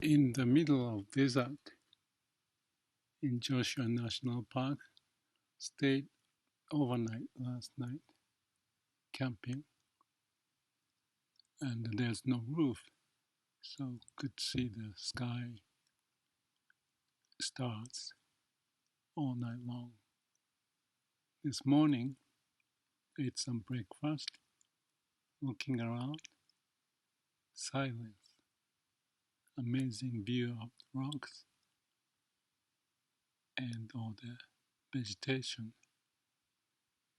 In the middle of desert in Joshua National Park, stayed overnight last night camping, and there's no roof, so could see the sky stars all night long. This morning, ate some breakfast, looking around, silence, amazing view of the rocks and all the vegetation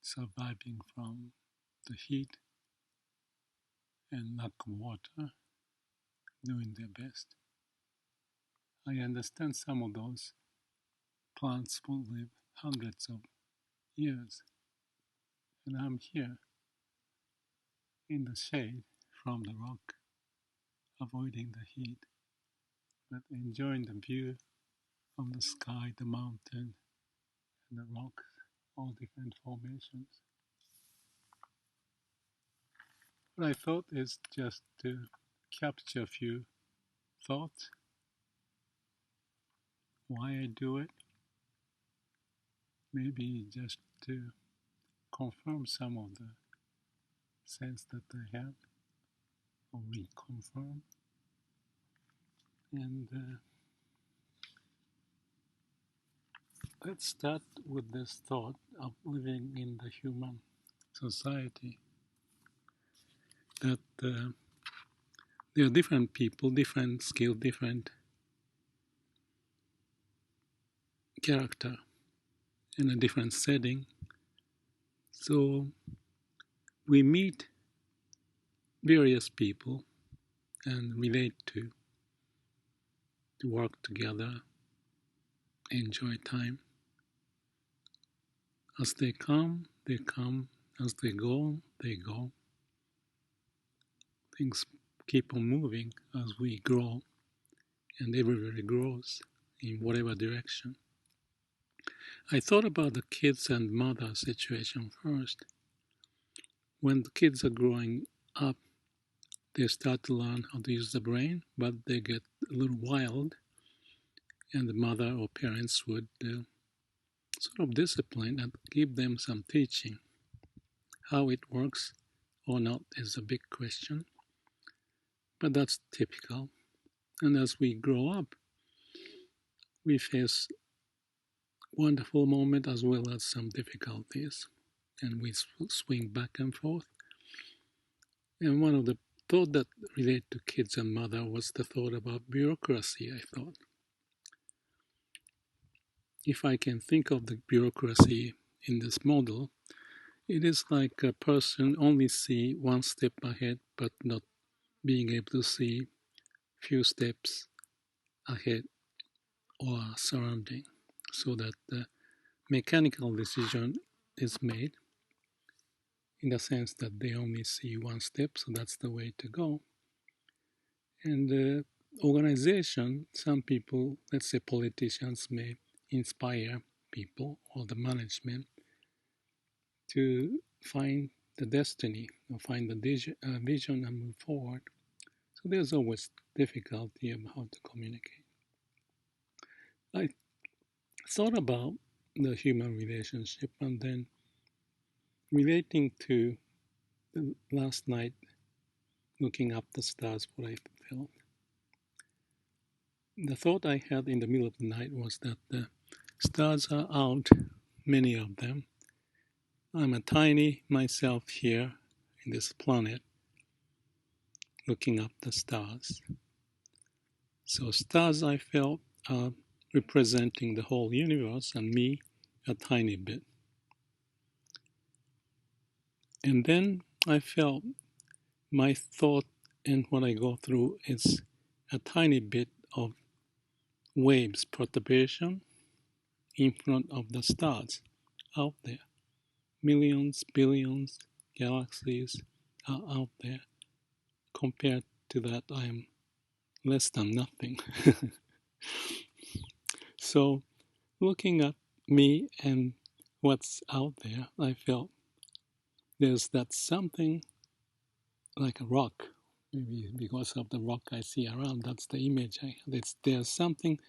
surviving from the heat and lack of water, doing their best. I understand some of those plants will live hundreds of years, and I'm here in the shade from the rock, avoiding the heat, but enjoying the view of the sky, the mountain, and the rocks, all different formations. What I thought is just to capture a few thoughts, why I do it, maybe just to confirm some of the sense that I have, or reconfirm. And let's start with this thought of living in the human society, that there are different people, different skill, different character in a different setting. So we meet various people and relate to work together, enjoy time. As they come, they come. As they go, they go. Things keep on moving as we grow, and everybody grows in whatever direction. I thought about the kids and mother situation first. When the kids are growing up, they start to learn how to use the brain, but they get a little wild, and the mother or parents would sort of discipline and give them some teaching. How it works or not is a big question, but that's typical. And as we grow up, we face wonderful moments as well as some difficulties, and we swing back and forth. And one of the thought that relate to kids and mother was the thought about bureaucracy, I thought. If I can think of the bureaucracy in this model, it is like a person only see one step ahead, but not being able to see few steps ahead or surrounding, so that the mechanical decision is made in the sense that they only see one step, so that's the way to go. And the organization, some people, let's say politicians, may inspire people or the management to find the destiny or find the vision and move forward. So there's always difficulty about how to communicate. I thought about the human relationship and then relating to the last night, looking up the stars, what I felt. The thought I had in the middle of the night was that the stars are out, many of them. I'm a tiny myself here in this planet, looking up the stars. So stars, I felt, are representing the whole universe and me a tiny bit. And then I felt my thought and what I go through is a tiny bit of waves, perturbation in front of the stars out there. Millions, billions, galaxies are out there. Compared to that, I am less than nothing. So looking at me and what's out there, I felt there's that something like a rock Maybe because of the rock I see around, that's the image I have. There's something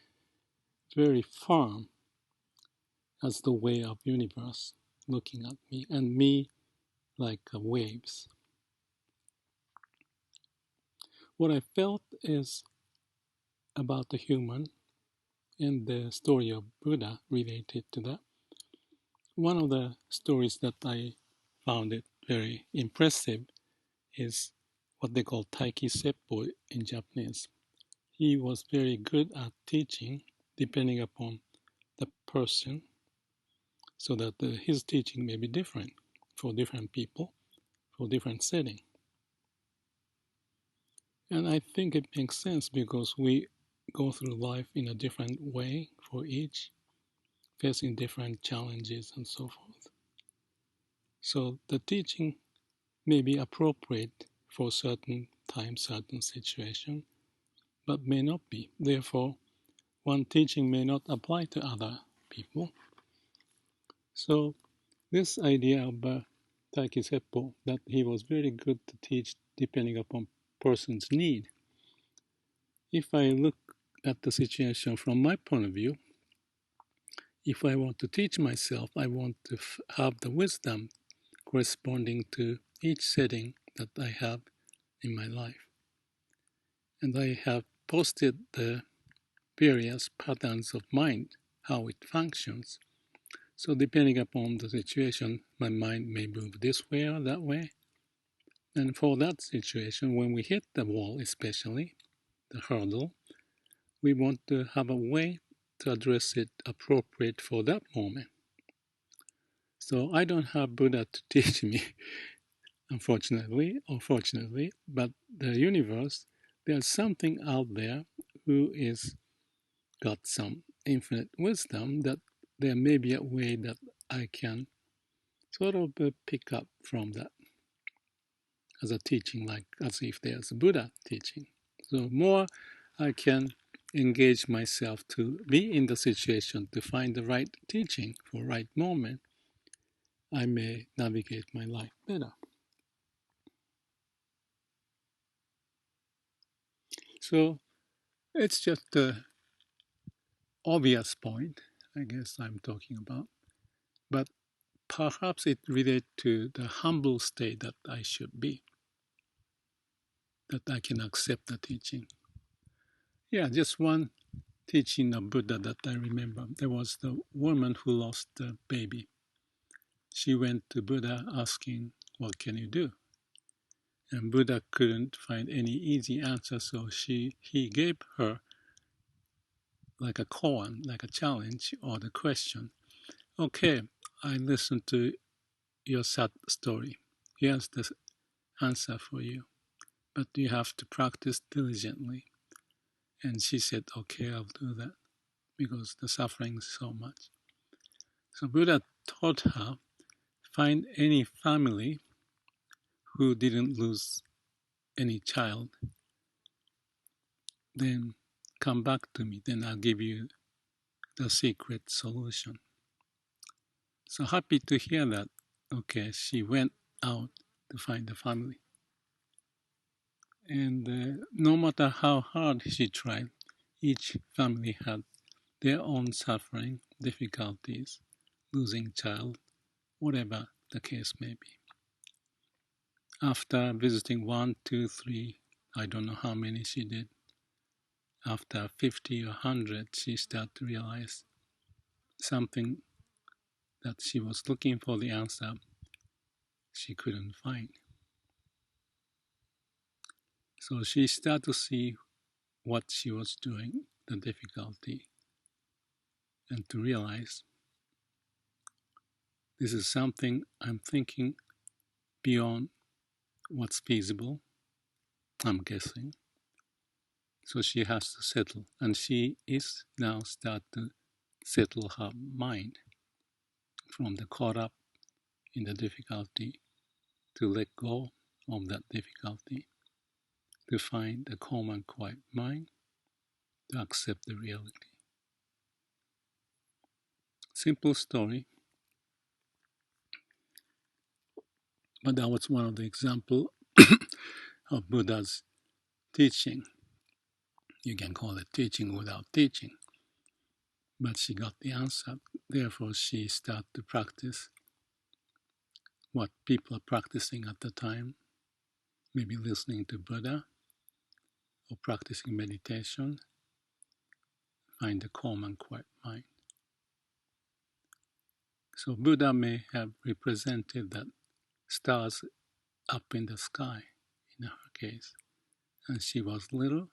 very firm as the way of universe looking at me, and me like waves. What I felt is about the human and the story of Buddha related to that. One of the stories that I found it very impressive is what they call Taiki Seppo in Japanese. He was very good at teaching depending upon the person, so that his teaching may be different for different people, for different setting. And I think it makes sense because we go through life in a different way for each, facing different challenges and so forth. So the teaching may be appropriate for certain time, certain situation, but may not be. Therefore, one teaching may not apply to other people. So this idea of Taiki Seppo, that he was very good to teach depending upon person's need. If I look at the situation from my point of view, if I want to teach myself, I want to have the wisdom corresponding to each setting that I have in my life. And I have posted the various patterns of mind, how it functions. So depending upon the situation, my mind may move this way or that way. And for that situation, when we hit the wall, especially the hurdle, we want to have a way to address it appropriate for that moment. So I don't have Buddha to teach me, unfortunately or fortunately, but the universe, there's something out there who is got some infinite wisdom that there may be a way that I can sort of pick up from that as a teaching, like as if there's a Buddha teaching. So more I can engage myself to be in the situation to find the right teaching for right moment, I may navigate my life better. So it's just the obvious point, I guess I'm talking about, but perhaps it relates to the humble state that I should be, that I can accept the teaching. Yeah, just one teaching of Buddha that I remember. There was the woman who lost the baby. She went to Buddha asking, "What can you do?" And Buddha couldn't find any easy answer, so he gave her like a koan, like a challenge or the question. Okay, I listened to your sad story. Here's the answer for you, but you have to practice diligently. And she said, okay, I'll do that because the suffering is so much. So Buddha taught her, find any family who didn't lose any child, then come back to me, then I'll give you the secret solution. So happy to hear that. Okay, she went out to find the family. And no matter how hard she tried, each family had their own suffering, difficulties, losing child, whatever the case may be. After visiting 1, 2, 3, I don't know how many she did, after 50 or 100, she started to realize something that she was looking for the answer she couldn't find. So she started to see what she was doing, the difficulty, and to realize this is something I'm thinking beyond what's feasible, I'm guessing. So she has to settle, and she is now start to settle her mind from the caught up in the difficulty to let go of that difficulty, to find a calm and quiet mind, to accept the reality. Simple story, but that was one of the examples of Buddha's teaching. You can call it teaching without teaching. But she got the answer. Therefore, she started to practice what people are practicing at the time, maybe listening to Buddha or practicing meditation, find a calm and quiet mind. So Buddha may have represented that stars up in the sky in her case. And she was little,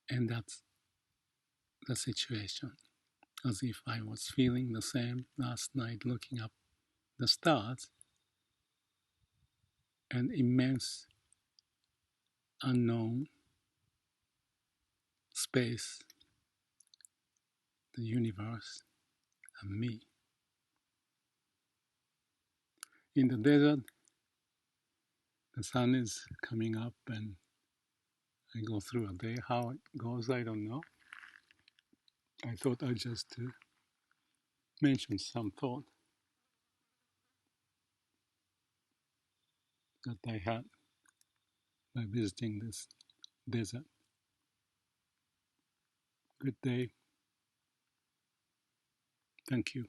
and that's the situation. As if I was feeling the same last night looking up the stars, an immense unknown space, the universe, and me. In the desert, the sun is coming up and I go through a day. How it goes, I don't know. I thought I'd just mention some thought that I had by visiting this desert. Good day. Thank you.